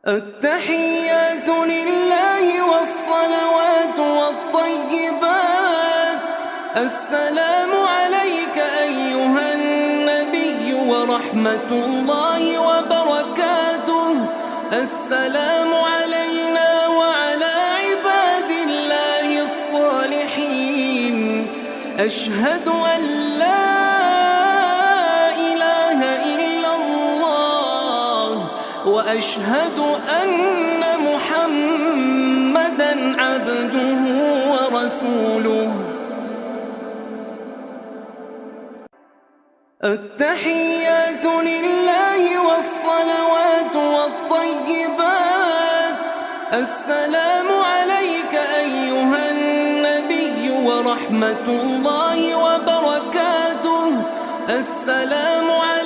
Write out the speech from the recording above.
التحيات لله والصلوات والطيبات. السلام عليك أيها النبي ورحمة الله وبركاته. السلام علينا وعلى عباد الله الصالحين. أشهد أن لا إله إلا الله وأشهد أن محمدًا عبده ورسوله. التحيات لله والصلوات والطيبات. السلام عليك أيها النبي ورحمة الله وبركاته. السلام عليك